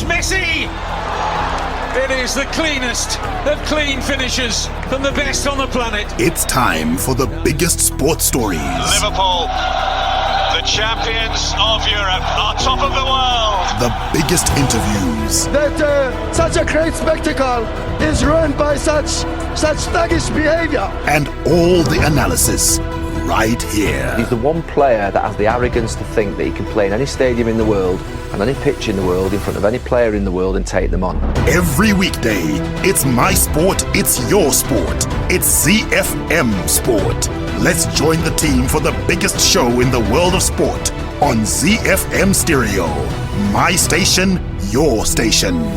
is Messi! It is the cleanest of clean finishes from the best on the planet. It's time for the biggest sports stories. Liverpool, the champions of Europe, are top of the world. The biggest interviews. That such a great spectacle is ruined by such thuggish behavior. And all the analysis right here. He's the one player that has the arrogance to think that he can play in any stadium in the world and any pitch in the world in front of any player in the world and take them on. Every weekday, it's my sport, it's your sport. It's ZiFM Sport. Let's join the team for the biggest show in the world of sport on ZiFM Stereo. My station, your station.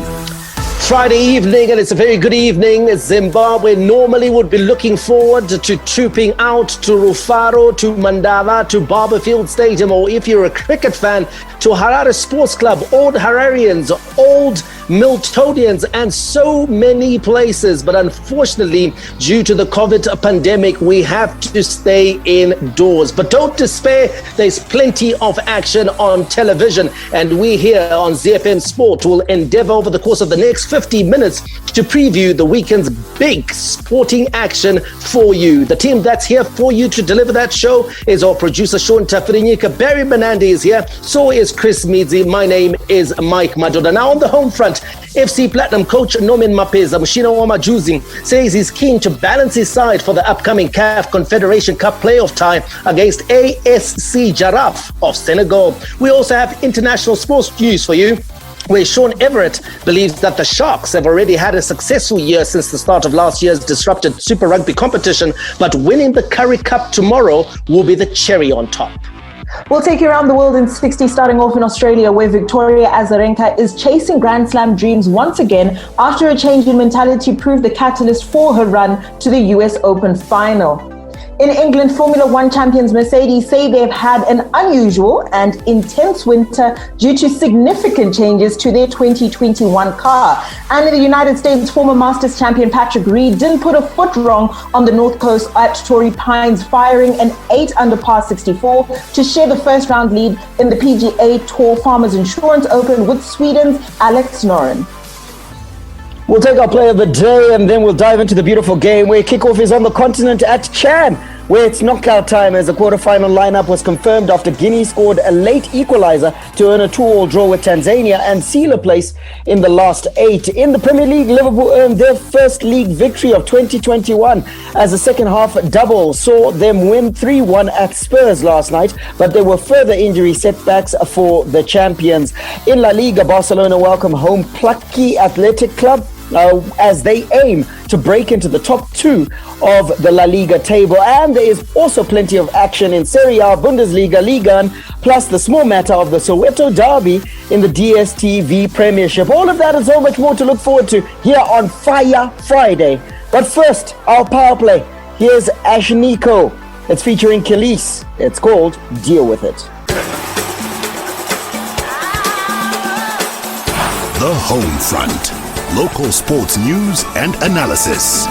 Friday evening, and it's a very good evening. Zimbabwe normally would be looking forward to trooping out to Rufaro, to Mandava, to Barberfield Stadium, or if you're a cricket fan, to Harare Sports Club, old Hararians, old Miltonians, and so many places. But unfortunately, due to the COVID pandemic, we have to stay indoors. But don't despair, there's plenty of action on television, and we here on ZiFM Sport will endeavor over the course of the next 50 minutes to preview the weekend's big sporting action for you. The team that's here for you to deliver that show is our producer Sean Everitt. Barry Benandi is here, so is Chris Midzi. My name is Mike Madoda. Now on the home front, FC Platinum coach Norman Mapeza Mushina Wamajuzi says he's keen to balance his side for the upcoming CAF Confederation Cup playoff tie against ASC Giraffe of Senegal. We also have international sports news for you, where Sean Everitt believes that the Sharks have already had a successful year since the start of last year's disrupted Super Rugby competition, but winning the Currie Cup tomorrow will be the cherry on top. We'll take you around the world in 60, starting off in Australia, where Victoria Azarenka is chasing Grand Slam dreams once again after a change in mentality proved the catalyst for her run to the US Open final. In England, Formula One champions Mercedes say they've had an unusual and intense winter due to significant changes to their 2021 car. And in the United States, former Masters champion Patrick Reed didn't put a foot wrong on the North Coast at Torrey Pines, firing an 8 under par 64 to share the first round lead in the PGA Tour Farmers Insurance Open with Sweden's Alex Noren. We'll take our play of the day and then we'll dive into the beautiful game where kickoff is on the continent at Chan, where it's knockout time as the quarterfinal lineup was confirmed after Guinea scored a late equalizer to earn a 2-2 draw with Tanzania and seal a place in the last 8. In the Premier League, Liverpool earned their first league victory of 2021 as the second half double saw them win 3-1 at Spurs last night, but there were further injury setbacks for the champions. In La Liga, Barcelona welcome home Plucky Athletic Club as they aim to break into the top 2 of the La Liga table. And there is also plenty of action in Serie A, Bundesliga, Liga 1, plus the small matter of the Soweto Derby in the DStv Premiership. All of that and so much more to look forward to here on Fire Friday. But first, our power play. Here's Ashniko. It's featuring Khalees. It's called Deal With It. The Home Front. Local sports news and analysis.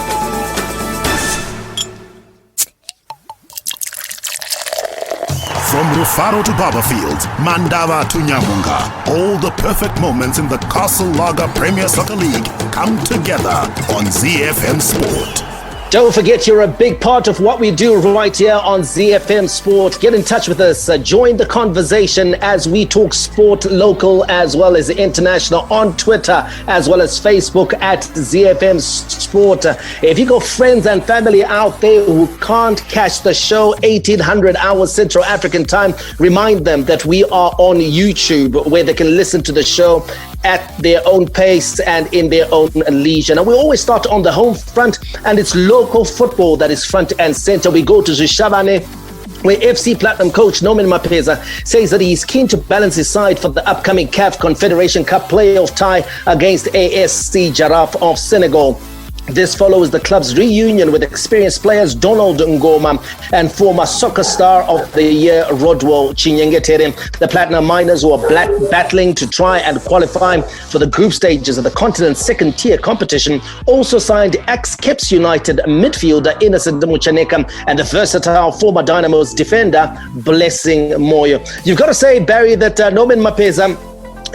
From Rufaro to Barberfield, Mandava to Nyamunga, all the perfect moments in the Castle Lager Premier Soccer League come together on ZiFM Sport. Don't forget, you're a big part of what we do right here on ZiFM Sport. Get in touch with us. Join the conversation as we talk sport, local as well as international, on Twitter as well as Facebook at ZiFM Sport. If you got friends and family out there who can't catch the show 1800 hours Central African time, remind them that we are on YouTube, where they can listen to the show at their own pace and in their own leisure. Now, we always start on the home front, and it's local football that is front and center. We go to Zishabane, where FC Platinum coach Norman Mapeza says that he's keen to balance his side for the upcoming CAF Confederation Cup playoff tie against ASC Giraffe of Senegal. This follows the club's reunion with experienced players Donald Ngoma and former soccer star of the year Rodwo Chinyengetere. The Platinum Miners, who are battling to try and qualify for the group stages of the continent's second-tier competition, also signed ex-Caps United midfielder Innocent Muchaneka and the versatile former Dynamo's defender Blessing Moyo. You've got to say, Barry, that Norman Mapeza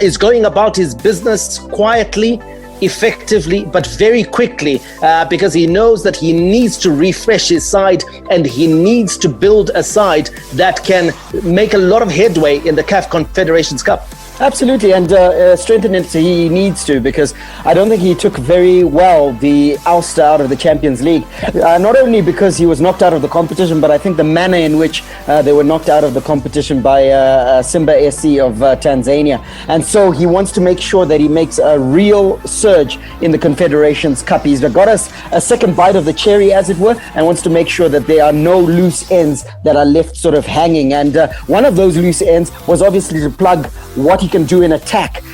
is going about his business quietly, effectively, but very quickly, because he knows that he needs to refresh his side and he needs to build a side that can make a lot of headway in the CAF Confederation Cup. Absolutely, and strengthen it he needs to, because I don't think he took very well the ouster out of the Champions League. Not only because he was knocked out of the competition, but I think the manner in which they were knocked out of the competition by Simba SC of Tanzania. And so he wants to make sure that he makes a real surge in the Confederations Cup. He's got us a second bite of the cherry, as it were, and wants to make sure that there are no loose ends that are left sort of hanging. And one of those loose ends was obviously to plug what he can do in attack,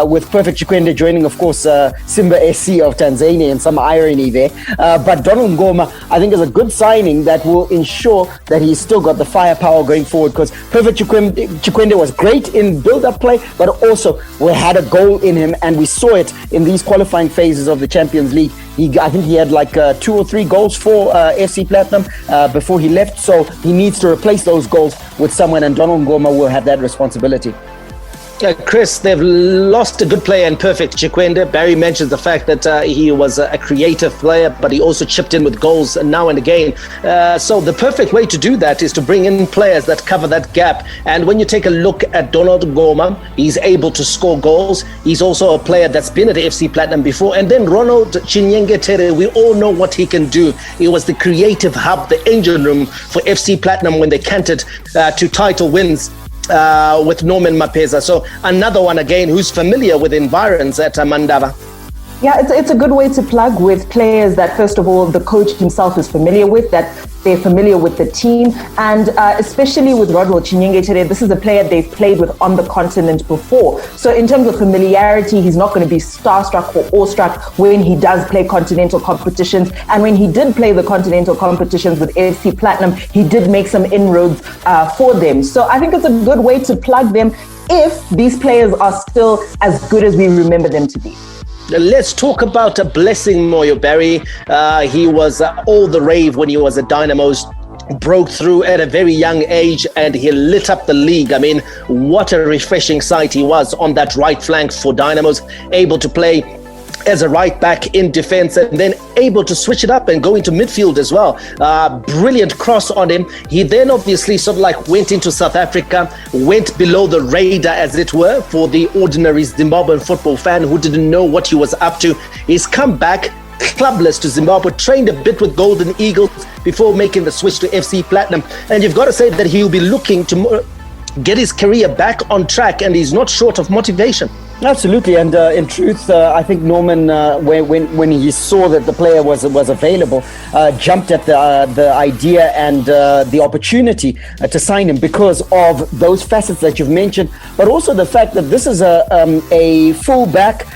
with Perfect Chikwende joining, of course, Simba SC of Tanzania, and some irony there. But Donald Ngoma, I think, is a good signing that will ensure that he's still got the firepower going forward, because Perfect Chikwende was great in build-up play, but also we had a goal in him, and we saw it in these qualifying phases of the Champions League. I think he had like 2 or 3 goals for FC Platinum before he left, so he needs to replace those goals with someone, and Donald Ngoma will have that responsibility. Chris, they've lost a good player in Perfect Chikwende. Barry mentions the fact that he was a creative player, but he also chipped in with goals now and again. So the perfect way to do that is to bring in players that cover that gap. And when you take a look at Donald Ngoma, he's able to score goals. He's also a player that's been at FC Platinum before. And then Ronald Chinyengetere, we all know what he can do. He was the creative hub, the engine room for FC Platinum when they cantered to title wins with Norman Mapeza. So another one again who's familiar with environs at Mandava. Yeah, it's a good way to plug with players that, first of all, the coach himself is familiar with, that they're familiar with the team, and especially with Ronald Chinyengetere, this is a player they've played with on the continent before. So in terms of familiarity, he's not going to be starstruck or awestruck when he does play continental competitions. And when he did play the continental competitions with FC Platinum, he did make some inroads for them. So I think it's a good way to plug them if these players are still as good as we remember them to be. Let's talk about Blessing Moyo, Barry. He was all the rave when he was at Dynamos, broke through at a very young age, and he lit up the league. I mean, what a refreshing sight he was on that right flank for Dynamos, able to play as a right back in defense and then able to switch it up and go into midfield as well. Brilliant cross on him. He then obviously sort of like went into South Africa, went below the radar, as it were, for the ordinary Zimbabwean football fan who didn't know what he was up to. He's come back clubless to Zimbabwe, trained a bit with Golden Eagles before making the switch to FC Platinum. And you've got to say that he'll be looking to get his career back on track, and he's not short of motivation. Absolutely, and in truth, I think Norman, when he saw that the player was available, jumped at the idea and the opportunity to sign him because of those facets that you've mentioned, but also the fact that this is a fullback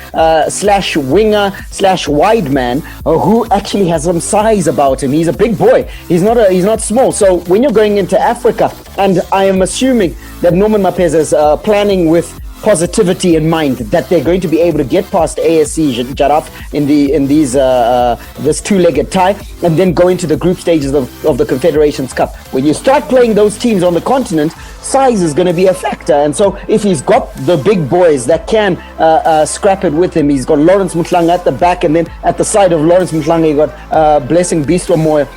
slash winger slash wide man who actually has some size about him. He's a big boy. He's not small. So when you're going into Africa, and I am assuming that Norman Mapeza is planning with positivity in mind, that they're going to be able to get past ASC Jaraf in this two-legged tie, and then go into the group stages of the Confederations Cup. When you start playing those teams on the continent, size is going to be a factor. And so if he's got the big boys that can scrap it with him, he's got Lawrence Mhlanga at the back, and then at the side of Lawrence Mhlanga, you got Blessing Moyo.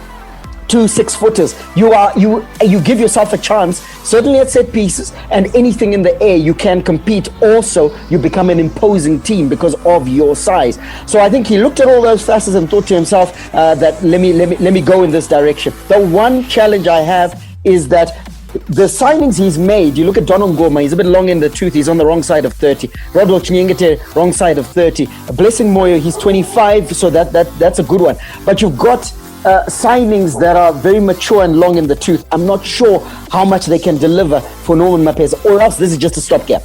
2 6-footers. You give yourself a chance, certainly at set pieces, and anything in the air you can compete. Also, you become an imposing team because of your size. So I think he looked at all those facets and thought to himself that let me go in this direction. The one challenge I have is that the signings he's made, you look at Donald Ngoma, he's a bit long in the tooth, he's on the wrong side of 30. Ronald Chinyengetere, wrong side of 30. Blessing Moyo, he's 25, so that's a good one. But you've got signings that are very mature and long in the tooth. I'm not sure how much they can deliver for Norman Mapeza, or else this is just a stopgap.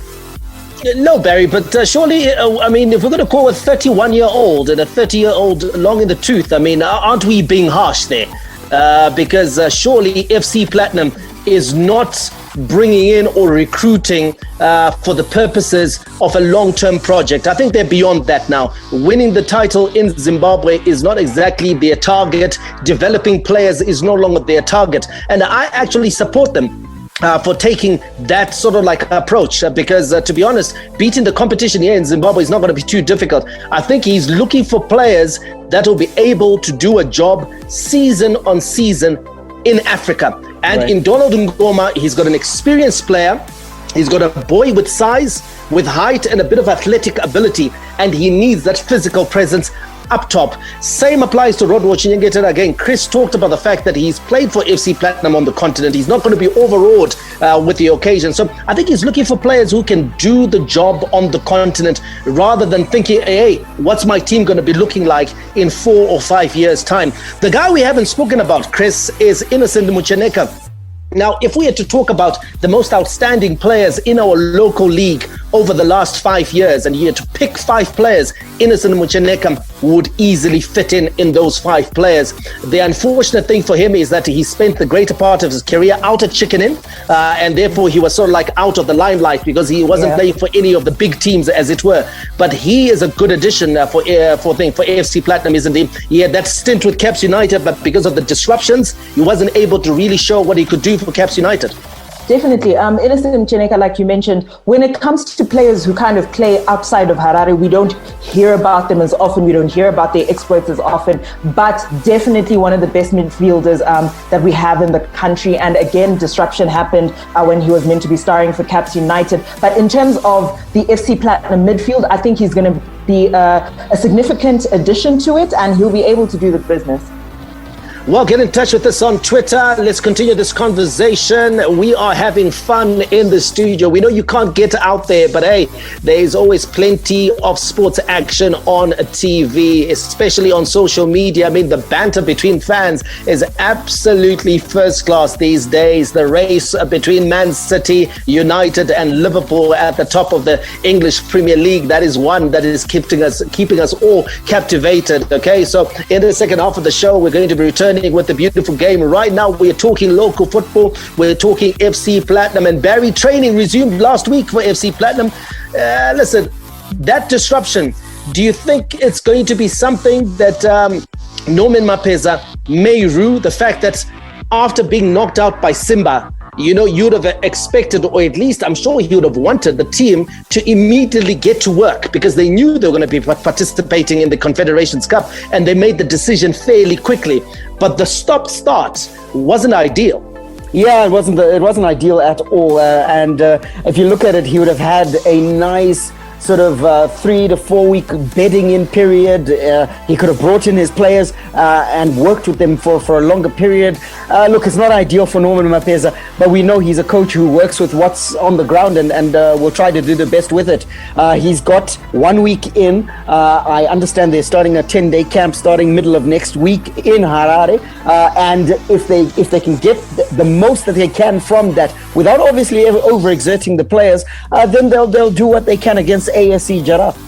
No, Barry, but surely, I mean, if we're going to call a 31-year-old and a 30-year-old long in the tooth, I mean, aren't we being harsh there? Because surely FC Platinum is not bringing in or recruiting for the purposes of a long-term project. I think they're beyond that now. Winning the title in Zimbabwe is not exactly their target. Developing players is no longer their target. And I actually support them. for taking that sort of like approach, because to be honest, beating the competition here in Zimbabwe is not going to be too difficult. I think he's looking for players that will be able to do a job season on season in Africa. And in Donald Ngoma, he's got an experienced player. He's got a boy with size, with height, and a bit of athletic ability, and he needs that physical presence up top. Same applies to Rodwo Chinyengeta. Again, Chris talked about the fact that he's played for FC Platinum on the continent. He's not going to be overawed with the occasion. So I think he's looking for players who can do the job on the continent rather than thinking, hey, what's my team going to be looking like in 4 or 5 years' time? The guy we haven't spoken about, Chris, is Innocent Mucheneka. Now, if we had to talk about the most outstanding players in our local league over the last 5 years, and you had to pick 5 players, Innocent Mucheneka would easily fit in those 5 players. The unfortunate thing for him is that he spent the greater part of his career out at Chicken Inn, and therefore he was sort of like out of the limelight because he wasn't playing for any of the big teams, as it were. But he is a good addition for AFC Platinum, isn't he? He had that stint with Caps United, but because of the disruptions, he wasn't able to really show what he could do for Caps United. Definitely. Innocent Mcheneka, like you mentioned, when it comes to players who kind of play outside of Harare, we don't hear about them as often. We don't hear about their exploits as often, but definitely one of the best midfielders that we have in the country. And again, disruption happened when he was meant to be starring for Caps United. But in terms of the FC Platinum midfield, I think he's going to be a significant addition to it, and he'll be able to do the business. Well, get in touch with us on Twitter. Let's continue this conversation. We are having fun in the studio. We know you can't get out there, but hey, there's always plenty of sports action on TV, especially on social media. I mean, the banter between fans is absolutely first class these days. The race between Man City, United and Liverpool at the top of the English Premier League, that is one that is keeping us all captivated. Okay, so in the second half of the show, we're going to be returning with the beautiful game. Right now, we're talking local football. We're talking FC Platinum, and Barry training resumed last week for FC Platinum. Listen, that disruption, do you think it's going to be something that Norman Mapeza may rue? The fact that after being knocked out by Simba, you know, you'd have expected, or at least I'm sure he would have wanted the team to immediately get to work because they knew they were going to be participating in the Confederations Cup, and they made the decision fairly quickly. But the stop-start wasn't ideal. Yeah, it wasn't ideal at all. And if you look at it, he would have had a nice sort of 3 to 4 week bedding in period. He could have brought in his players and worked with them for a longer period. Look, it's not ideal for Norman Mapeza, but we know he's a coach who works with what's on the ground and will try to do the best with it. He's got 1 week in. I understand they're starting a 10-day camp starting middle of next week in Harare. And if they can get the most that they can from that without obviously overexerting the players, then they'll do what they can against ASC Giraffe.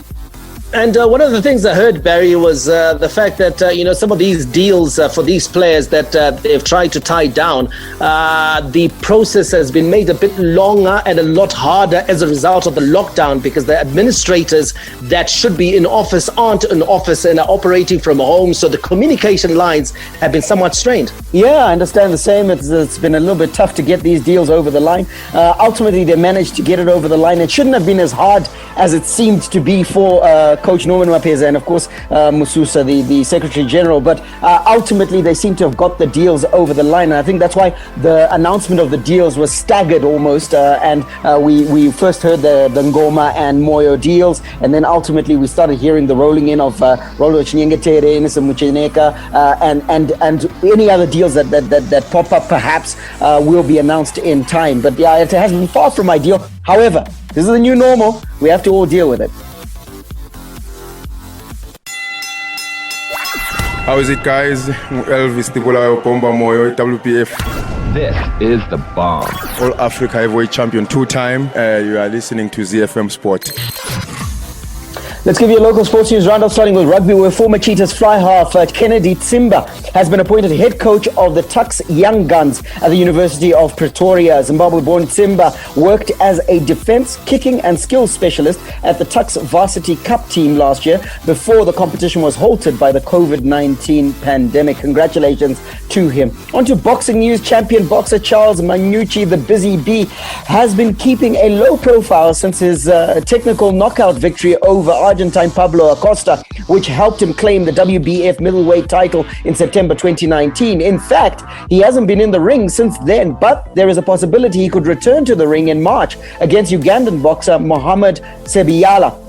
And one of the things I heard, Barry, was the fact that, some of these deals for these players that they've tried to tie down, the process has been made a bit longer and a lot harder as a result of the lockdown, because the administrators that should be in office aren't in office and are operating from home. So the communication lines have been somewhat strained. Yeah, I understand the same. It's been a little bit tough to get these deals over the line. Ultimately, they managed to get it over the line. It shouldn't have been as hard as it seemed to be for Coach Norman Mapeza and, of course, Mususa, the Secretary General. But ultimately, they seem to have got the deals over the line. And I think that's why the announcement of the deals was staggered almost. And we first heard the Ngoma and Moyo deals. And then ultimately, we started hearing the rolling in of Rodwo Chinyengeta, Innocent Mcheneka, and any other deals that pop up perhaps will be announced in time. But yeah, it has been far from ideal. However, this is the new normal. We have to all deal with it. How is it, guys? Elvis Tibulayo Pomba Moyo, WPF. This is The Bomb. All Africa heavyweight champion 2-time. You are listening to ZiFM Sport. Let's give you a local sports news roundup, starting with rugby, where former Cheetahs fly half Kennedy Tsimba has been appointed head coach of the Tuks Young Guns at the University of Pretoria. Zimbabwe-born Simba worked as a defense, kicking and skills specialist at the Tuks Varsity Cup team last year before the competition was halted by the COVID-19 pandemic. Congratulations to him. On to boxing news. Champion boxer Charles Manucci, the Busy Bee, has been keeping a low profile since his technical knockout victory over Argentine Pablo Acosta, which helped him claim the WBF middleweight title in September 2019. In fact, he hasn't been in the ring since then, but there is a possibility he could return to the ring in March against Ugandan boxer Mohamed Sebiala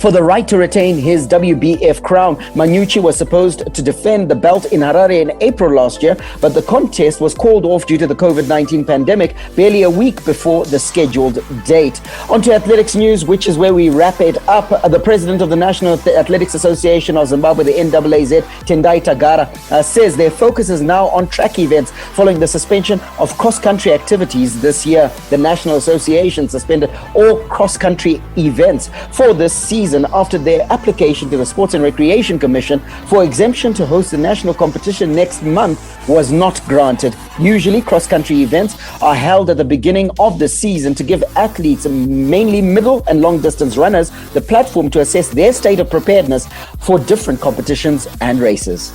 for the right to retain his WBF crown. Manucci was supposed to defend the belt in Harare in April last year, but the contest was called off due to the COVID-19 pandemic barely a week before the scheduled date. On to athletics news, which is where we wrap it up. The president of the National Athletics Association of Zimbabwe, the NAAZ, Tendai Tagara, says their focus is now on track events following the suspension of cross-country activities this year. The National Association suspended all cross-country events for this season after their application to the Sports and Recreation Commission for exemption to host the national competition next month was not granted. Usually, cross-country events are held at the beginning of the season to give athletes, mainly middle and long-distance runners, the platform to assess their state of preparedness for different competitions and races.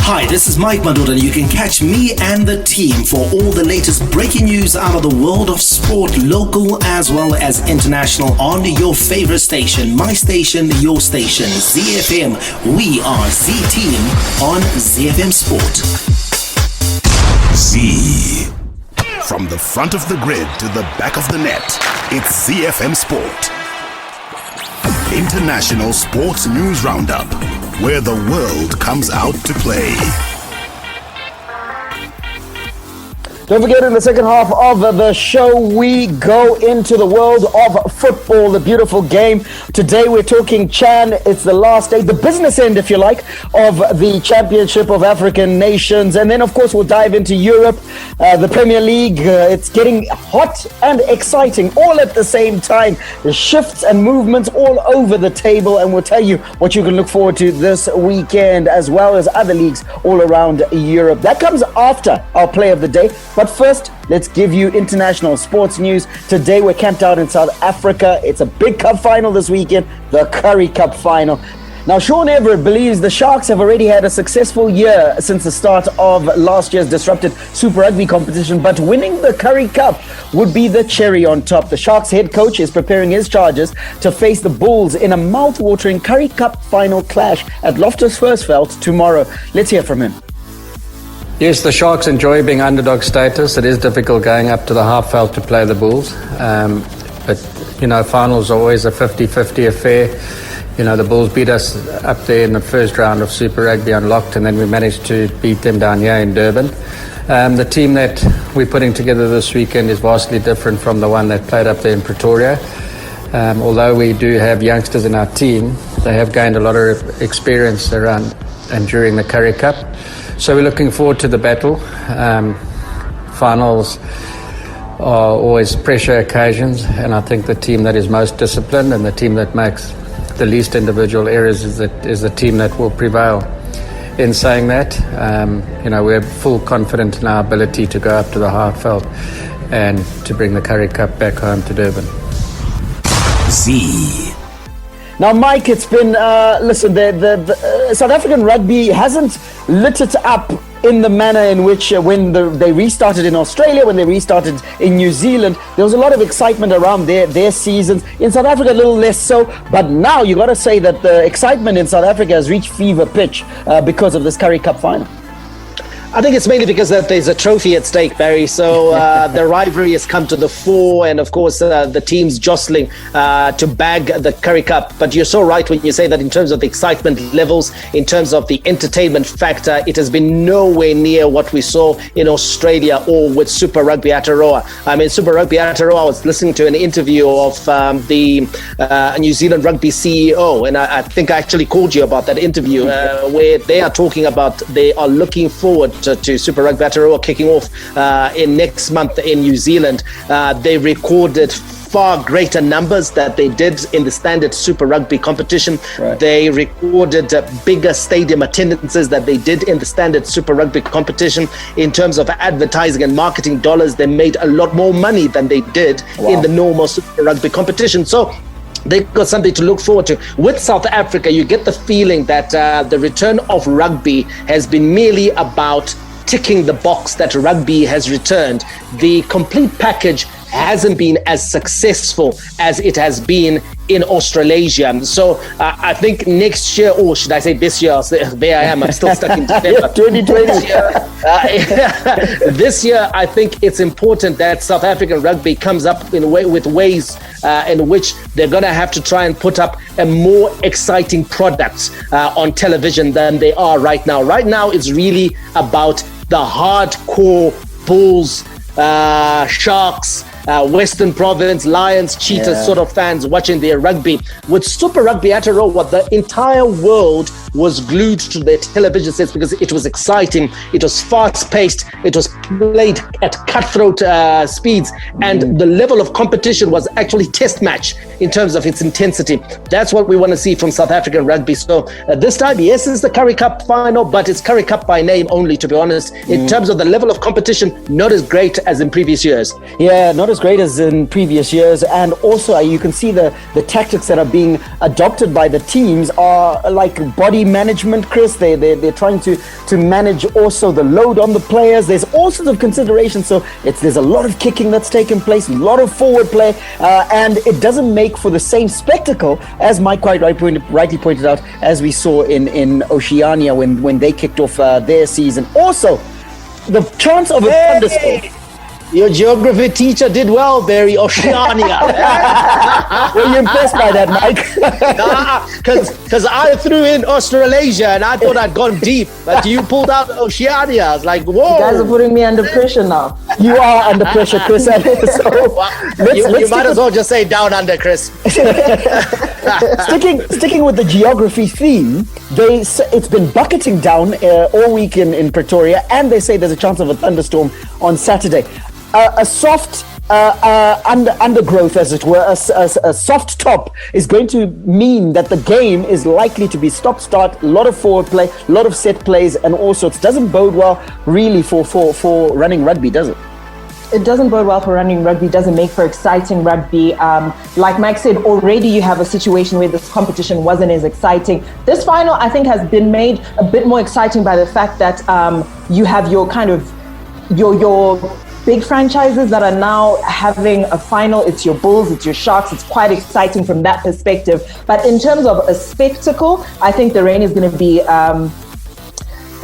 Hi, this is Mike Madoda, and you can catch me and the team for all the latest breaking news out of the world of sport, local as well as international, on your favorite station, my station, your station, ZiFM. We are Z-Team on ZiFM Sport. Z. From the front of the grid to the back of the net, it's ZiFM Sport. International Sports News Roundup, where the world comes out to play. Don't forget, in the second half of the show, we go into the world of football, the beautiful game. Today we're talking Chan. It's the last day, the business end, if you like, of the Championship of African Nations. And then, of course, we'll dive into Europe, the Premier League. It's getting hot and exciting all at the same time. The shifts and movements all over the table. And we'll tell you what you can look forward to this weekend, as well as other leagues all around Europe. That comes after our play of the day. But first, let's give you international sports news. Today, we're camped out in South Africa. It's a big cup final this weekend, the Currie Cup final. Now, Sean Everitt believes the Sharks have already had a successful year since the start of last year's disrupted Super Rugby competition, but winning the Currie Cup would be the cherry on top. The Sharks head coach is preparing his charges to face the Bulls in a mouth-watering Currie Cup final clash at Loftus Versfeld tomorrow. Let's hear from him. Yes, the Sharks enjoy being underdog status. It is difficult going up to the half-veld to play the Bulls. But, you know, finals are always a 50-50 affair. You know, the Bulls beat us up there in the first round of Super Rugby Unlocked, and then we managed to beat them down here in Durban. The team that we're putting together this weekend is vastly different from the one that played up there in Pretoria. Although we do have youngsters in our team, they have gained a lot of experience around and during the Currie Cup. So we're looking forward to the battle. Finals are always pressure occasions, and I think the team that is most disciplined and the team that makes the least individual errors is the team that will prevail. In saying that, you know, we're full confident in our ability to go up to the half-veld and to bring the Currie Cup back home to Durban. Z. Now, Mike, it's been, listen, the South African rugby hasn't lit it up in the manner in which when they restarted in Australia, when they restarted in New Zealand, there was a lot of excitement around their seasons. In South Africa, a little less so. But now you got to say that the excitement in South Africa has reached fever pitch because of this Currie Cup final. I think it's mainly because there's a trophy at stake, Barry. So the rivalry has come to the fore, and of course the teams jostling to bag the Currie Cup. But you're so right when you say that in terms of the excitement levels, in terms of the entertainment factor, it has been nowhere near what we saw in Australia or with Super Rugby Aotearoa. I mean, Super Rugby Aotearoa, I was listening to an interview of the New Zealand Rugby CEO, and I think I actually called you about that interview where they are talking about they are looking forward to Super Rugby Aotearoa kicking off in next month in New Zealand. They recorded far greater numbers that they did in the standard Super Rugby competition. Right. They recorded bigger stadium attendances that they did in the standard Super Rugby competition. In terms of advertising and marketing dollars, they made a lot more money than they did in the normal Super Rugby competition. So they've got something to look forward to. With South Africa, you get the feeling that the return of rugby has been merely about ticking the box that rugby has returned. The complete package hasn't been as successful as it has been in Australasia. So I think next year, or should I say this year, there I am, I'm still stuck in December. 2020. This year, I think it's important that South African rugby comes up with ways in which they're going to have to try and put up a more exciting product on television than they are right now. Right now, it's really about the hardcore Bulls, Sharks, Western Province, Lions, Cheetahs sort of fans watching their rugby. With Super Rugby Aotearoa, the entire world was glued to their television sets because it was exciting, it was fast-paced, it was played at cutthroat speeds, and the level of competition was actually test match in terms of its intensity. That's what we want to see from South African rugby. So this time, yes, it's the Currie Cup final, but it's Currie Cup by name only, to be honest. In terms of the level of competition, not as great as in previous years. Yeah, not as great as in previous years. And also you can see the tactics that are being adopted by the teams are like body management, Chris. They're trying to manage also the load on the players. There's all sorts of considerations. So there's a lot of kicking that's taken place, a lot of forward play, and it doesn't make for the same spectacle as Mike quite rightly pointed out, as we saw in Oceania when they kicked off their season. Also, the chance of a thunderstorm. Your geography teacher did well, Barry. Oceania. Were you impressed by that, Mike? Because I threw in Australasia and I thought I'd gone deep, but you pulled out Oceania. I was like, whoa. You guys are putting me under pressure now. You are under pressure, Chris. So you might as well just say down under, Chris. Sticking with the geography theme, it's been bucketing down all week in Pretoria, and they say there's a chance of a thunderstorm on Saturday. A soft undergrowth, as it were, a soft top is going to mean that the game is likely to be stop-start, a lot of forward play, a lot of set plays, and all sorts. Doesn't bode well really for running rugby, does it? It doesn't bode well for running rugby, doesn't make for exciting rugby. Like Mike said, already you have a situation where this competition wasn't as exciting. This final, I think, has been made a bit more exciting by the fact that you have your kind of your big franchises that are now having a final. It's your Bulls, it's your Sharks. It's quite exciting from that perspective. But in terms of a spectacle, I think the rain is going to be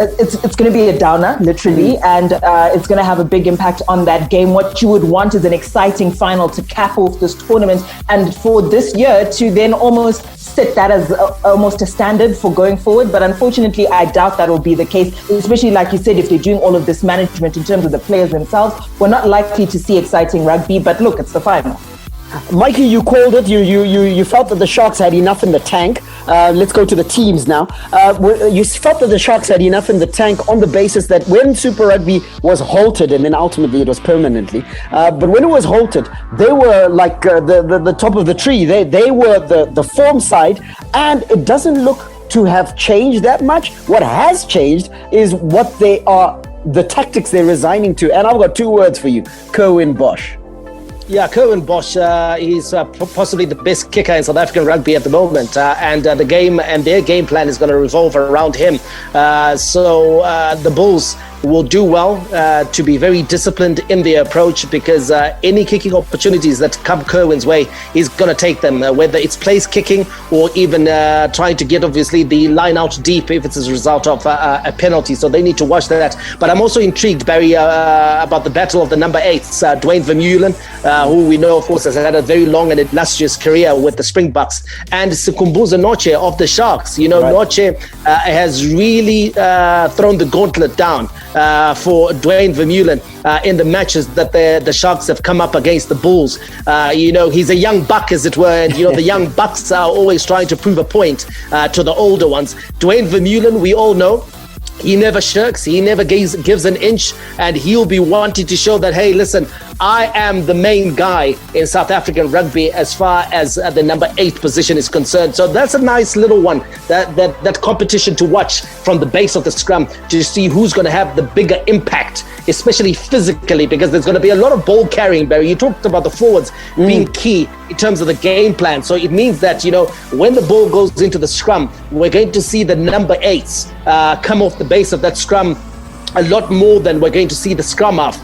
it's going to be a downer, literally, and it's going to have a big impact on that game. What you would want is an exciting final to cap off this tournament, and for this year to then almost set that as almost a standard for going forward. But unfortunately, I doubt that will be the case, especially like you said, if they're doing all of this management in terms of the players themselves. We're not likely to see exciting rugby, but look, it's the final. Mikey, you called it. You felt that the Sharks had enough in the tank. Let's go to the teams now. You felt that the Sharks had enough in the tank on the basis that when Super Rugby was halted, and then ultimately it was permanently, but when it was halted, they were like the top of the tree. They were the form side, and it doesn't look to have changed that much. What has changed is what they are, the tactics they're resigning to. And I've got two words for you: Curwin Bosch. Yeah, Curwin Bosch, he's possibly the best kicker in South African rugby at the moment, and the game and their game plan is going to revolve around him. So the Bulls will do well to be very disciplined in their approach, because any kicking opportunities that come Curwin's way, he's going to take them, whether it's place kicking or even trying to get, obviously, the line out deep if it's as a result of a penalty. So they need to watch that. But I'm also intrigued, Barry, about the battle of the number 8s, Dwayne Vermeulen, who we know, of course, has had a very long and illustrious career with the Springboks, and Sikhumbuzo Noche of the Sharks. You know, right. Noche has really thrown the gauntlet down for Dwayne Vermeulen in the matches that the Sharks have come up against the Bulls. You know, he's a young buck, as it were, and, you know, the young bucks are always trying to prove a point to the older ones. Dwayne Vermeulen, we all know, he never shirks, he never gives an inch, and he'll be wanting to show that, hey, listen, I am the main guy in South African rugby as far as the number 8 position is concerned. So that's a nice little one, that competition to watch from the base of the scrum to see who's going to have the bigger impact, especially physically, because there's going to be a lot of ball carrying, Barry. You talked about the forwards being key in terms of the game plan. So it means that, when the ball goes into the scrum, we're going to see the number 8s come off the base of that scrum a lot more than we're going to see the scrum half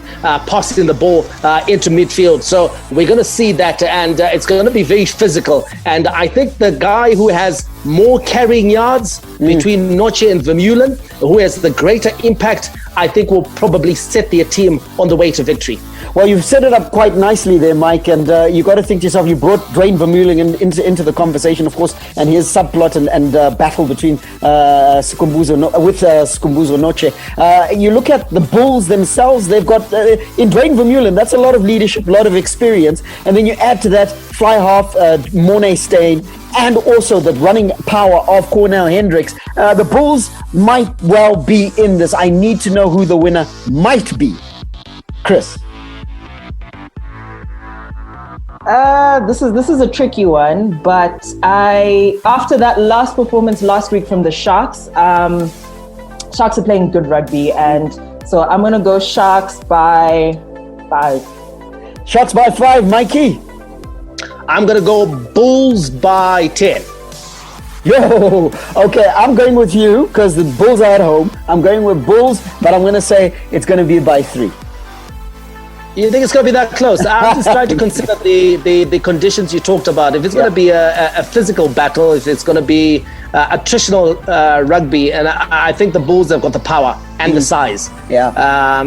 passing the ball into midfield. So we're going to see that, and it's going to be very physical. And I think the guy who has more carrying yards between Noche and Vermeulen, who has the greater impact, I think will probably set their team on the way to victory. Well, you've set it up quite nicely there, Mike, and you got to think to yourself, you brought Dwayne Vermeulen into the conversation, of course, and his subplot and battle between Sikhumbuzo Noche. You look at the Bulls themselves, they've got, in Dwayne Vermeulen, that's a lot of leadership, a lot of experience, and then you add to that fly half Mornay Steyn, and also the running power of Cornell Hendricks. The Bulls might well be in this. I need to know who the winner might be. Chris. This is a tricky one, but after that last performance last week from the Sharks, Sharks are playing good rugby, and so I'm gonna go Sharks by 5. Sharks by 5, Mikey. I'm gonna go Bulls by 10. Yo, okay, I'm going with you because the Bulls are at home. I'm going with Bulls, but I'm gonna say it's gonna be by 3. You think it's going to be that close? I'm just trying to consider the conditions you talked about. If it's going to be a physical battle, if it's going to be attritional rugby, and I think the Bulls have got the power and the size. I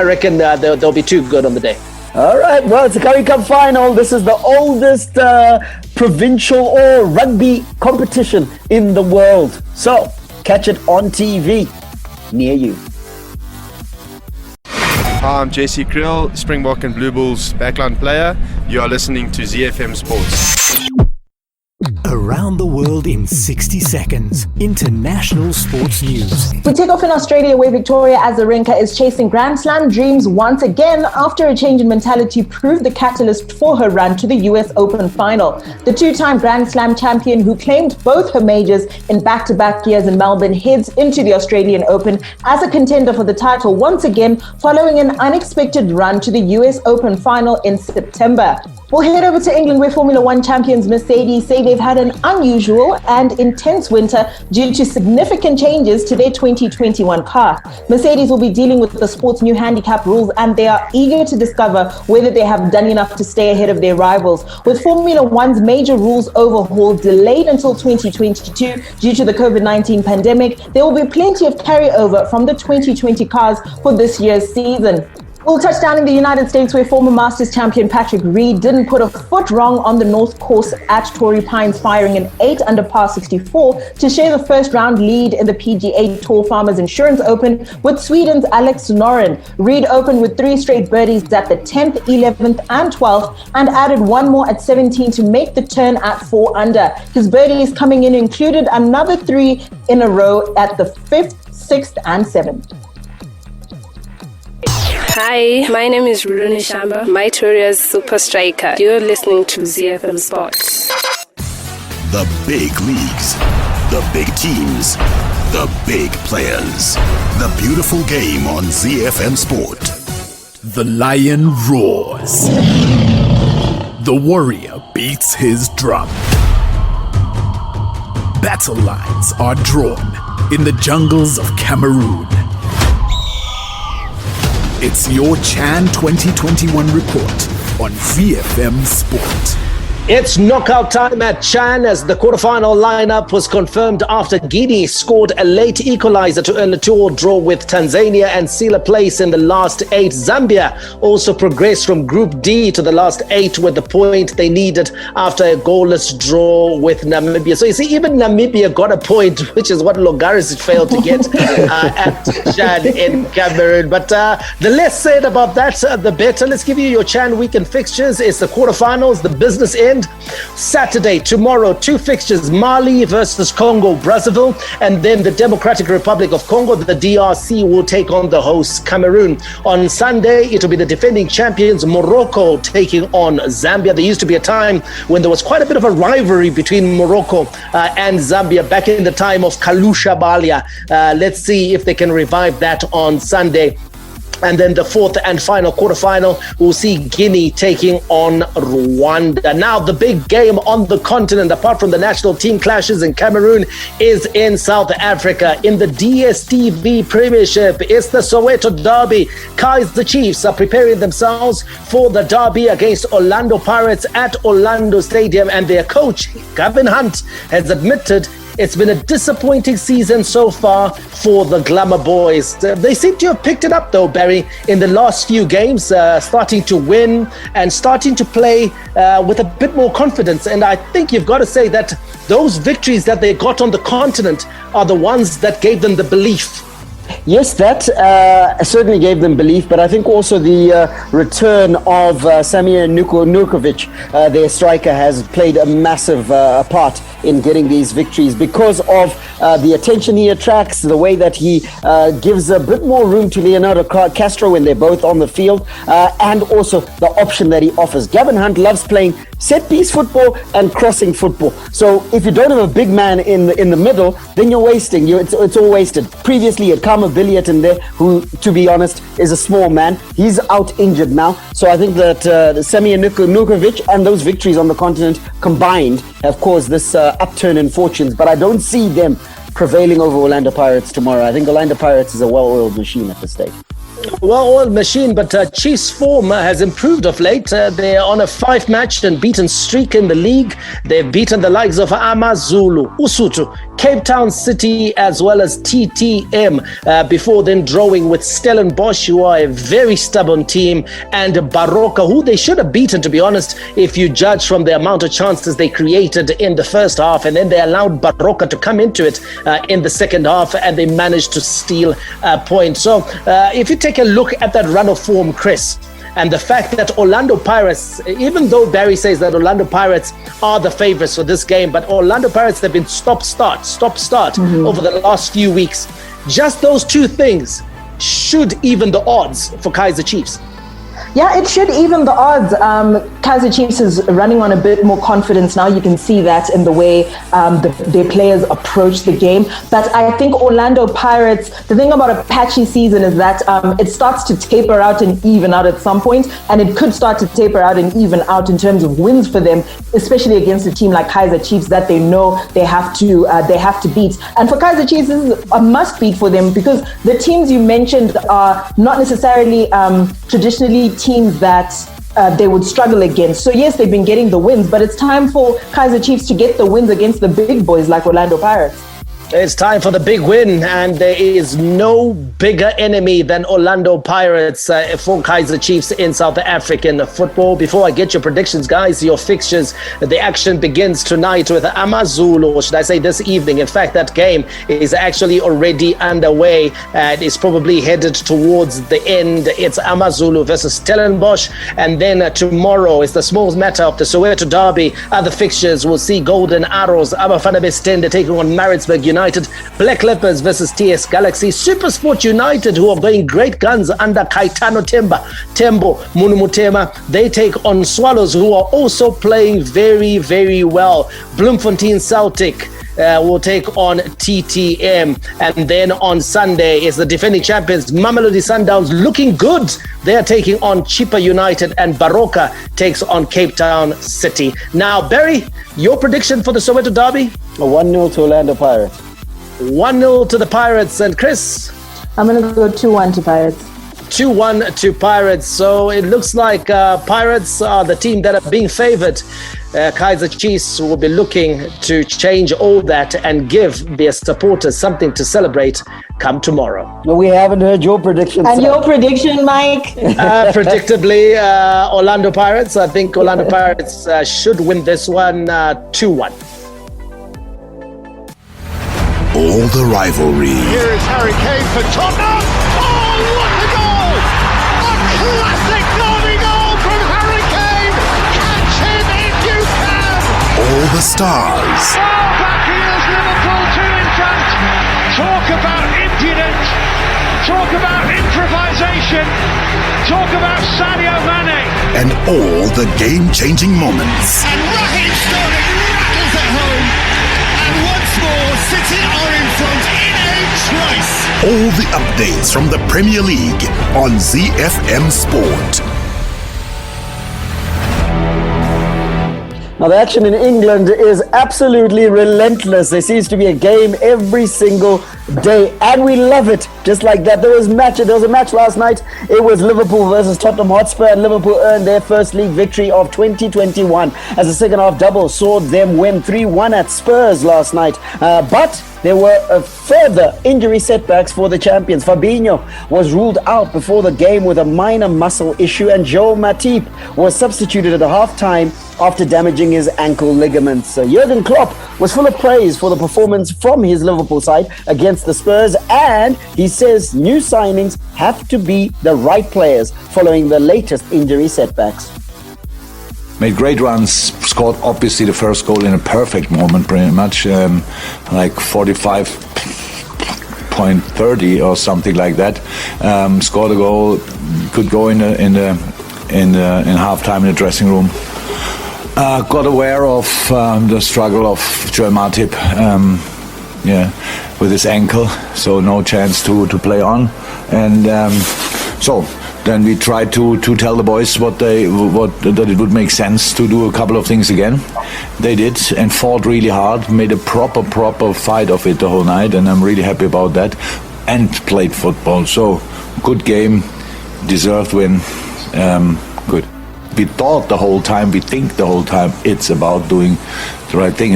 reckon they'll be too good on the day. All right, well, it's a Currie Cup final. This is the oldest provincial or rugby competition in the world. So, catch it on TV near you. Hi, I'm JC Krill, Springbok and Blue Bulls backline player. You are listening to ZiFM Sports. Around the world in 60 seconds. International sports news. We take off in Australia, where Victoria Azarenka is chasing Grand Slam dreams once again after a change in mentality proved the catalyst for her run to the US Open final. The two-time Grand Slam champion, who claimed both her majors in back-to-back years in Melbourne, heads into the Australian Open as a contender for the title once again, following an unexpected run to the US Open final in September. We'll head over to England, where Formula One champions Mercedes say they've had an unusual and intense winter due to significant changes to their 2021 car. Mercedes will be dealing with the sport's new handicap rules, and they are eager to discover whether they have done enough to stay ahead of their rivals. With Formula One's major rules overhaul delayed until 2022 due to the COVID-19 pandemic, there will be plenty of carryover from the 2020 cars for this year's season. We'll touch down in the United States, where former Masters champion Patrick Reed didn't put a foot wrong on the North Course at Torrey Pines, firing an 8 under par 64 to share the first round lead in the PGA Tour Farmers Insurance Open with Sweden's Alex Noren. Reed opened with 3 straight birdies at the 10th, 11th and 12th, and added one more at 17 to make the turn at 4 under. His birdies coming in included another 3 in a row at the 5th, 6th and 7th. Hi, my name is Rudoni Shamba, Mytoria's super striker. You're listening to ZiFM Sports. The big leagues, the big teams, the big players. The beautiful game on ZiFM Sport. The lion roars. The warrior beats his drum. Battle lines are drawn in the jungles of Cameroon. It's your Chan 2021 report on ZiFM Sport. It's knockout time at Chan as the quarterfinal lineup was confirmed after Guinea scored a late equalizer to earn a 2-2 draw with Tanzania and seal a place in the last 8. Zambia also progressed from Group D to the last 8 with the point they needed after a goalless draw with Namibia. So you see, even Namibia got a point, which is what Logaris failed to get at Chan in Cameroon. But the less said about that, the better. Let's give you your Chan weekend fixtures. It's the quarterfinals, the business end. weekend. Saturday, tomorrow, 2 fixtures, Mali versus Congo, Brazzaville, and then the Democratic Republic of Congo, the DRC, will take on the hosts, Cameroon. On Sunday, it will be the defending champions, Morocco, taking on Zambia. There used to be a time when there was quite a bit of a rivalry between Morocco and Zambia back in the time of Kalusha Balia. Let's see if they can revive that on Sunday. And then the fourth and final quarterfinal, we'll see Guinea taking on Rwanda. Now, the big game on the continent, apart from the national team clashes in Cameroon, is in South Africa. In the DStv Premiership, it's the Soweto Derby. Kaizer Chiefs are preparing themselves for the derby against Orlando Pirates at Orlando Stadium. And their coach, Gavin Hunt, has admitted it's been a disappointing season so far for the Glamour Boys. They seem to have picked it up, though, Barry, in the last few games, starting to win and starting to play with a bit more confidence. And I think you've got to say that those victories that they got on the continent are the ones that gave them the belief. Yes, that certainly gave them belief, but I think also the return of Samir Nukovic, their striker, has played a massive part in getting these victories because of the attention he attracts, the way that he gives a bit more room to Leonardo Castro when they're both on the field, and also the option that he offers. Gavin Hunt loves playing set-piece football and crossing football. So if you don't have a big man in the middle, then you're wasting. It's all wasted. Previously, at Kama Billiot in there, who, to be honest, is a small man. He's out injured now. So I think that Samir Nukovic and those victories on the continent combined have caused this upturn in fortunes. But I don't see them prevailing over Orlando Pirates tomorrow. I think Orlando Pirates is a well-oiled machine at this stage. Well-oiled machine, but Chiefs' form has improved of late. They're on a 5-match and beaten streak in the league. They've beaten the likes of AmaZulu, Usutu, Cape Town City, as well as TTM, before then drawing with Stellenbosch, who are a very stubborn team, and Baroka, who they should have beaten, to be honest, if you judge from the amount of chances they created in the first half. And then they allowed Baroka to come into it in the second half, and they managed to steal a point. So if you take a look at that run of form, Chris, and the fact that Orlando Pirates, even though Barry says that Orlando Pirates are the favorites for this game, but Orlando Pirates have been stop-start over the last few weeks. Just those two things should even the odds for Kaizer Chiefs. Yeah, it should even the odds. Kaizer Chiefs is running on a bit more confidence now. You can see that in the way their players approach the game. But I think Orlando Pirates, the thing about a patchy season is that it starts to taper out and even out at some point, and it could start to taper out and even out in terms of wins for them, especially against a team like Kaizer Chiefs that they know they have to beat. And for Kaizer Chiefs, this is a must beat for them because the teams you mentioned are not necessarily traditionally teams that they would struggle against. So yes, they've been getting the wins, but it's time for Kaizer Chiefs to get the wins against the big boys like Orlando Pirates. It's time for the big win, and there is no bigger enemy than Orlando Pirates for Kaizer Chiefs in South African football. Before I get your predictions, guys, your fixtures, the action begins tonight with AmaZulu, or should I say this evening. In fact, that game is actually already underway and is probably headed towards the end. It's AmaZulu versus Stellenbosch, and then tomorrow is the small matter of the Soweto Derby. Other fixtures will see Golden Arrows, Abafana Bestende taking on Maritzburg United, Black Leopards versus TS Galaxy, SuperSport United, who are going great guns under Kaitano Tembo Munumutema. They take on Swallows, who are also playing very, very well. Bloemfontein Celtic will take on TTM. And then on Sunday is the defending champions, Mamelodi Sundowns, looking good. They are taking on Chippa United, and Baroka takes on Cape Town City. Now, Barry, your prediction for the Soweto Derby? 1-0 to Orlando Pirates. 1-0 to the Pirates. And Chris? I'm going to go 2-1 to Pirates. 2-1 to Pirates. So it looks like Pirates are the team that are being favored. Kaizer Chiefs will be looking to change all that and give their supporters something to celebrate come tomorrow. No, we haven't heard your prediction. And your prediction, Mike? Predictably, Orlando Pirates. I think Orlando Pirates should win this one 2-1. All the rivalry. Here is Harry Kane for Tottenham. Oh, what a goal! A classic derby goal from Harry Kane. Catch him if you can. all the stars. Back heels Liverpool 2 in front. Talk about impudence. Talk about improvisation. Talk about Sadio Mane. And all the game-changing moments. And Raheem Sterling rattles it home. And once more, City are in front in a trice. All the updates from the Premier League on ZiFM Sport. Now, the action in England is absolutely relentless. There seems to be a game every single day, and we love it just like that. There was a match last night. It was Liverpool versus Tottenham Hotspur, and Liverpool earned their first league victory of 2021 as the second half double saw them win 3-1 at Spurs last night. But there were further injury setbacks for the champions. Fabinho was ruled out before the game with a minor muscle issue, and Joel Matip was substituted at half-time after damaging his ankle ligaments. Jurgen Klopp was full of praise for the performance from his Liverpool side against the Spurs, and he says new signings have to be the right players following the latest injury setbacks. Made great runs, scored obviously the first goal in a perfect moment, pretty much, like 45.30 or something like that. Scored a goal, could go in halftime in the dressing room. Got aware of the struggle of Joel Matip, with his ankle, so no chance to play on, and so then we tried to tell the boys that it would make sense to do a couple of things again. They did, and fought really hard, made a proper fight of it the whole night, and I'm really happy about that, and played football. So good game, deserved win, good. We think the whole time it's about doing the right thing.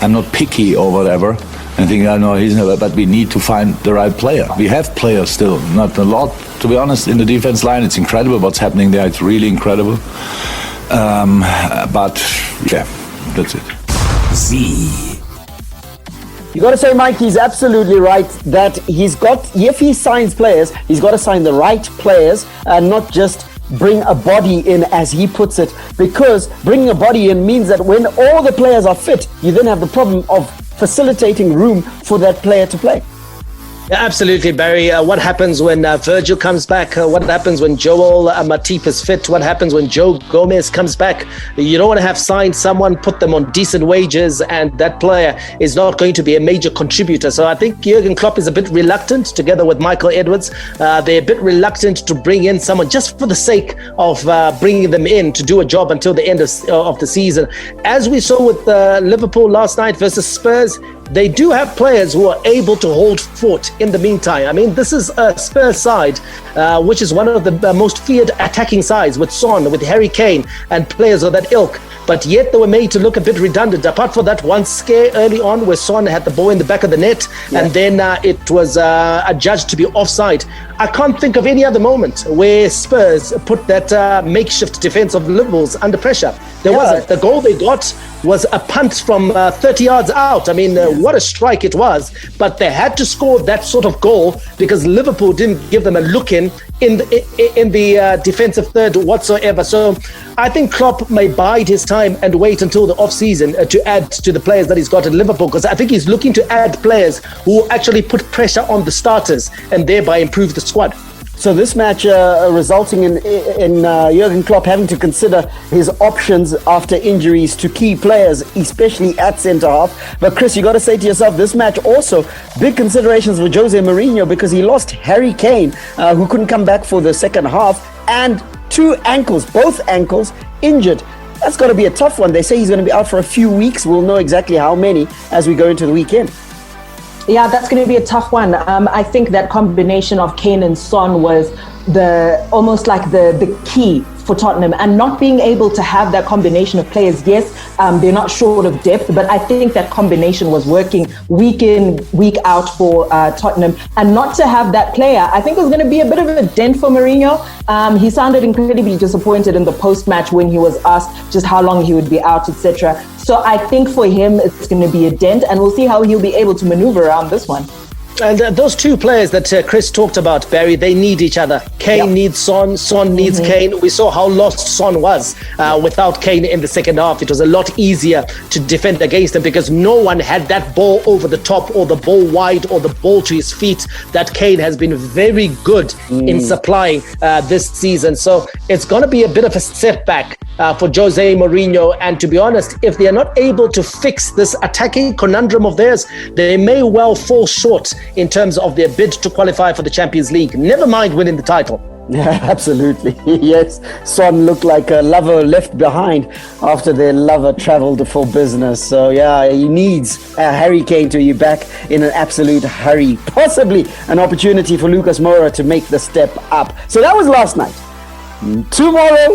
I'm not picky or whatever. I think I know he's never, but we need to find the right player. We have players still, not a lot, to be honest, in the defense line. It's incredible what's happening there. It's really incredible. But yeah, that's it. You got to say, Mike, he's absolutely right that if he signs players, he's got to sign the right players and not just bring a body in, as he puts it, because bringing a body in means that when all the players are fit, you then have the problem of facilitating room for that player to play. Yeah, absolutely, Barry. What happens when Virgil comes back? What happens when Joel Matip is fit? What happens when Joe Gomez comes back? You don't want to have signed someone, put them on decent wages, and that player is not going to be a major contributor. So I think Jurgen Klopp is a bit reluctant, together with Michael Edwards. They're a bit reluctant to bring in someone just for the sake of bringing them in to do a job until the end of the season. As we saw with Liverpool last night versus Spurs, they do have players who are able to hold fort in the meantime. I mean, this is a Spurs side, which is one of the most feared attacking sides, with Son, with Harry Kane, and players of that ilk. But yet they were made to look a bit redundant. Apart from that one scare early on where Son had the ball in the back of the net, and then it was adjudged to be offside. I can't think of any other moment where Spurs put that makeshift defense of Liverpool's under pressure. There wasn't. The goal they got was a punt from 30 yards out. I mean, what a strike it was. But they had to score that sort of goal because Liverpool didn't give them a look in the defensive third whatsoever. So I think Klopp may bide his time and wait until the off-season to add to the players that he's got at Liverpool, because I think he's looking to add players who actually put pressure on the starters and thereby improve the squad. So this match resulting in Jurgen Klopp having to consider his options after injuries to key players, especially at centre-half. But Chris, you got to say to yourself, this match also big considerations for Jose Mourinho, because he lost Harry Kane, who couldn't come back for the second half, and both ankles injured. That's got to be a tough one. They say he's going to be out for a few weeks. We'll know exactly how many as we go into the weekend. Yeah, that's going to be a tough one. I think that combination of Kane and Son was almost like the key for Tottenham, and not being able to have that combination of players. Yes, they're not short of depth, but I think that combination was working week in, week out for Tottenham, and not to have that player, I think, was going to be a bit of a dent for Mourinho. He sounded incredibly disappointed in the post-match when he was asked just how long he would be out, etc. So I think for him, it's going to be a dent, and we'll see how he'll be able to maneuver around this one. And those two players that Chris talked about, Barry, they need each other. Kane needs Son, Son needs Kane. We saw how lost Son was without Kane in the second half. It was a lot easier to defend against him because no one had that ball over the top or the ball wide or the ball to his feet that Kane has been very good in supplying this season. So it's going to be a bit of a setback for Jose Mourinho. And to be honest, if they are not able to fix this attacking conundrum of theirs, they may well fall short in terms of their bid to qualify for the Champions League. Never mind winning the title. Yeah, absolutely. Yes, Son looked like a lover left behind after their lover travelled for business. So yeah, he needs Harry Kane to be back in an absolute hurry. Possibly an opportunity for Lucas Moura to make the step up. So that was last night.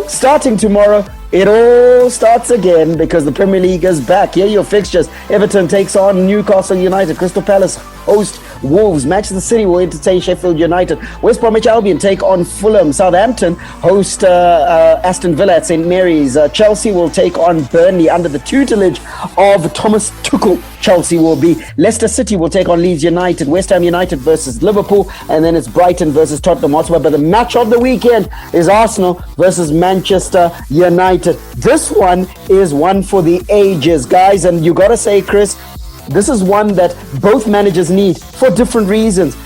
Starting tomorrow, it all starts again because the Premier League is back. Here are your fixtures. Everton takes on Newcastle United. Crystal Palace host Wolves. Manchester City will entertain Sheffield United. West Bromwich Albion take on Fulham. Southampton host Aston Villa at St Mary's. Chelsea will take on Burnley under the tutelage of Thomas Tuchel. Chelsea will be. Leicester City will take on Leeds United. West Ham United versus Liverpool. And then it's Brighton versus Tottenham Hotspur. But the match of the weekend is Arsenal versus Manchester United. This one is one for the ages, guys. And you got to say, Chris, this is one that both managers need for different reasons.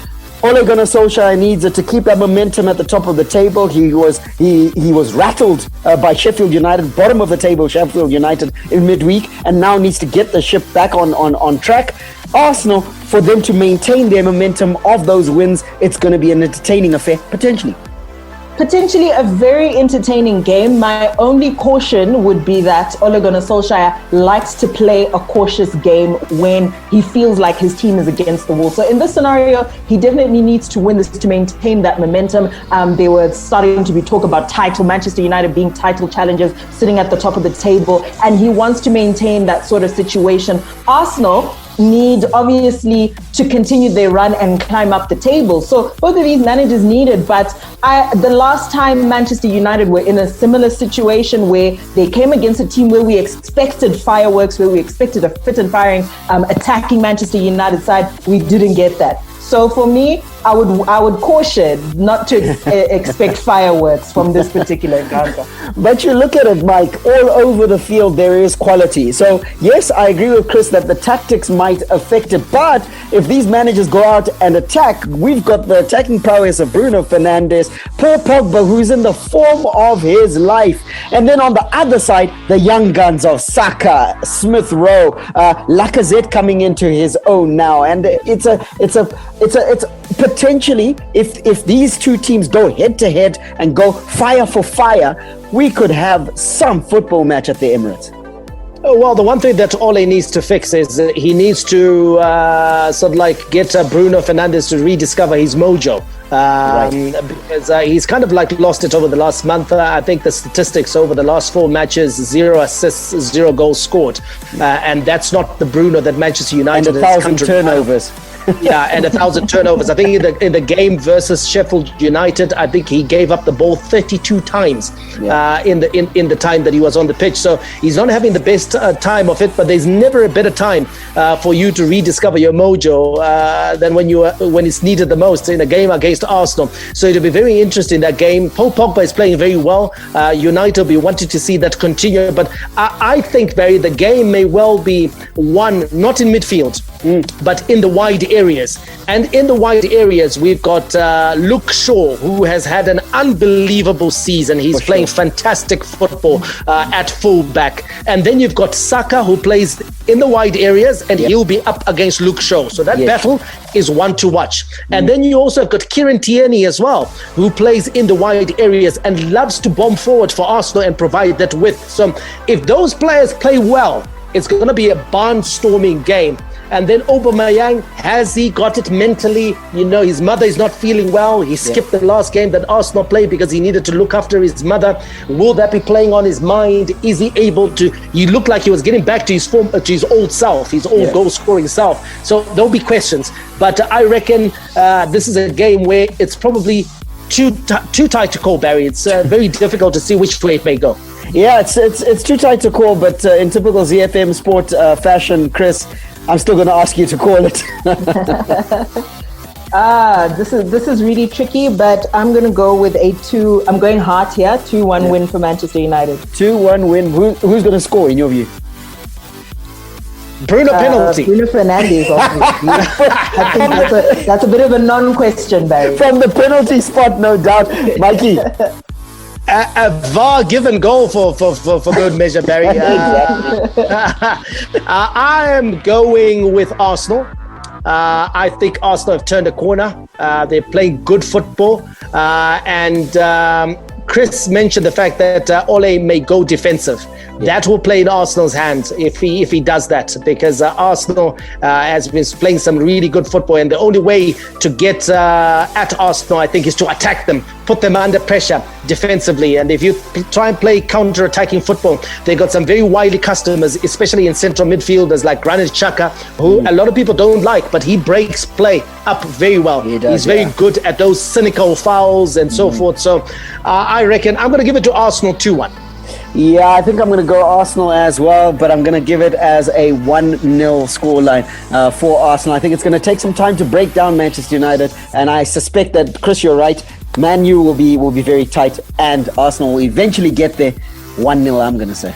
Ole Gunnar Solskjaer needs it to keep that momentum at the top of the table. He was rattled by Sheffield United, bottom of the table, Sheffield United in midweek, and now needs to get the ship back on track. Arsenal, for them to maintain their momentum of those wins, it's going to be an entertaining affair, potentially. Potentially a very entertaining game. My only caution would be that Ole Gunnar Solskjaer likes to play a cautious game when he feels like his team is against the wall. So in this scenario, he definitely needs to win this to maintain that momentum. They were starting to be talk about title, Manchester United being title challengers, sitting at the top of the table, and he wants to maintain that sort of situation. Arsenal need obviously to continue their run and climb up the table. So both of these managers need it. But the last time Manchester United were in a similar situation where they came against a team where we expected fireworks, where we expected a fit and firing attacking Manchester United side, we didn't get that. So for me, I would caution not to expect fireworks from this particular encounter. But you look at it, Mike, all over the field there is quality. So yes, I agree with Chris that the tactics might affect it. But if these managers go out and attack, we've got the attacking prowess of Bruno Fernandes, Paul Pogba, who's in the form of his life. And then on the other side, the young guns of Saka, Smith Rowe, Lacazette coming into his own now. And it's potentially, if these two teams go head to head and go fire for fire, we could have some football match at the Emirates. Well, the one thing that Ole needs to fix is he needs to get Bruno Fernandes to rediscover his mojo. Because he's kind of like lost it over the last month. I think the statistics over the last 4 matches, 0 assists, 0 goals scored. And that's not the Bruno that Manchester United and 1,000 turnovers. Yeah, and 1,000 turnovers. I think in the game versus Sheffield United, I think he gave up the ball 32 times in the time that he was on the pitch. So he's not having the best time of it, but there's never a better time for you to rediscover your mojo than when it's needed the most in a game against Arsenal. So it'll be very interesting, that game. Paul Pogba is playing very well. United will be wanting to see that continue. But I think, Barry, the game may well be won not in midfield, but in the wide areas. And in the wide areas, we've got Luke Shaw, who has had an unbelievable season. He's playing fantastic football at fullback. And then you've got Saka, who plays in the wide areas, and he'll be up against Luke Shaw. So that battle is one to watch. And then you also have got Kieran Tierney as well, who plays in the wide areas and loves to bomb forward for Arsenal and provide that width. So if those players play well, it's going to be a barnstorming game. And then Aubameyang, has he got it mentally? You know, his mother is not feeling well. He skipped the last game that Arsenal played because he needed to look after his mother. Will that be playing on his mind? Is he able to? He looked like he was getting back to his form, to his old self, his old goal-scoring self. So there'll be questions. But I reckon this is a game where it's probably too tight to call, Barry. It's very difficult to see which way it may go. Yeah, it's too tight to call, but in typical ZiFM sport fashion, Chris, I'm still going to ask you to call it. This is really tricky, but I'm going to go with I'm going hard here. 2-1 win for Manchester United. 2-1 win. Who's going to score in your view? Bruno penalty. Bruno Fernandes. I think that's a bit of a non-question, Barry. From the penalty spot, no doubt. Mikey. A VAR given goal for good measure, Barry. I am going with Arsenal. I think Arsenal have turned a corner. They're playing good football. And Chris mentioned the fact that Ole may go defensive. That will play in Arsenal's hands if he does that, because Arsenal has been playing some really good football, and the only way to get at Arsenal, I think, is to attack them, put them under pressure defensively. And if you try and play counter-attacking football, they got some very wily customers, especially in central midfielders like Granit Xhaka, who a lot of people don't like, but he breaks play up very well. He's very good at those cynical fouls and so forth. So I reckon I'm going to give it to Arsenal 2-1. Yeah, I think I'm going to go Arsenal as well, but I'm going to give it as a 1-0 scoreline for Arsenal. I think it's going to take some time to break down Manchester United, and I suspect that, Chris, you're right. Man U will be very tight, and Arsenal will eventually get there. 1-0, I'm going to say.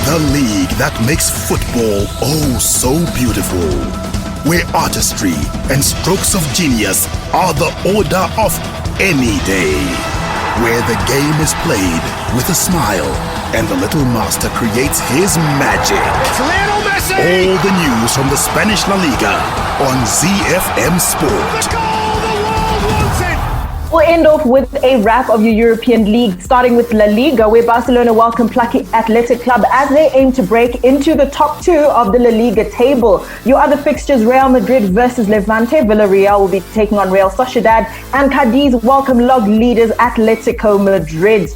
The league that makes football oh so beautiful, where artistry and strokes of genius are the order of any day, where the game is played with a smile and the little master creates his magic. It's Lionel Messi! All the news from the Spanish La Liga on ZiFM Sport. The goal the world wanted! We'll end off with a wrap of your European league, starting with La Liga, where Barcelona welcome plucky Athletic Club as they aim to break into the top two of the La Liga table. Your other fixtures, Real Madrid versus Levante. Villarreal will be taking on Real Sociedad, and Cadiz welcome log leaders Atletico Madrid.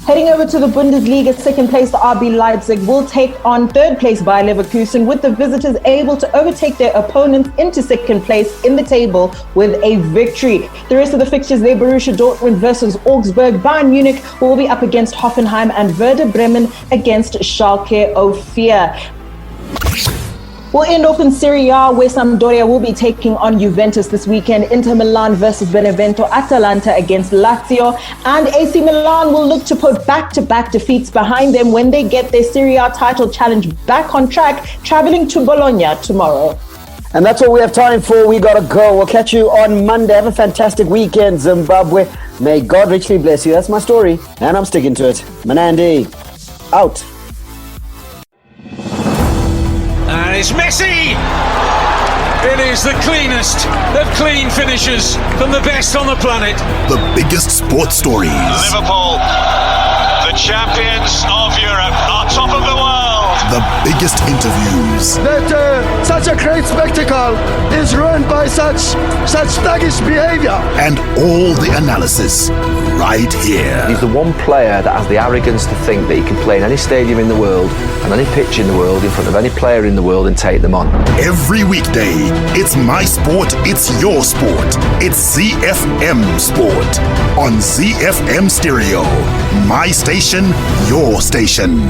Heading over to the Bundesliga, second place, the RB Leipzig will take on third place Bayer Leverkusen, with the visitors able to overtake their opponents into second place in the table with a victory. The rest of the fixtures there, Borussia Dortmund versus Augsburg, Bayern Munich will be up against Hoffenheim, and Werder Bremen against Schalke 04. We'll end off in Serie A, where Sampdoria will be taking on Juventus this weekend. Inter Milan versus Benevento, Atalanta against Lazio, and AC Milan will look to put back-to-back defeats behind them when they get their Serie A title challenge back on track, traveling to Bologna tomorrow. And that's all we have time for. We gotta go. We'll catch you on Monday. Have a fantastic weekend, Zimbabwe. May God richly bless you. That's my story, and I'm sticking to it. Manandi, out. And it's Messi! It is the cleanest of clean finishes from the best on the planet. The biggest sports stories. Liverpool, the champions of Europe, are top of the world. The biggest interviews. That such a great spectacle is ruined by such thuggish behavior. And all the analysis right here. He's the one player that has the arrogance to think that he can play in any stadium in the world and any pitch in the world in front of any player in the world and take them on. Every weekday, it's my sport, it's your sport. It's ZiFM Sport on ZiFM Stereo. My station, your station.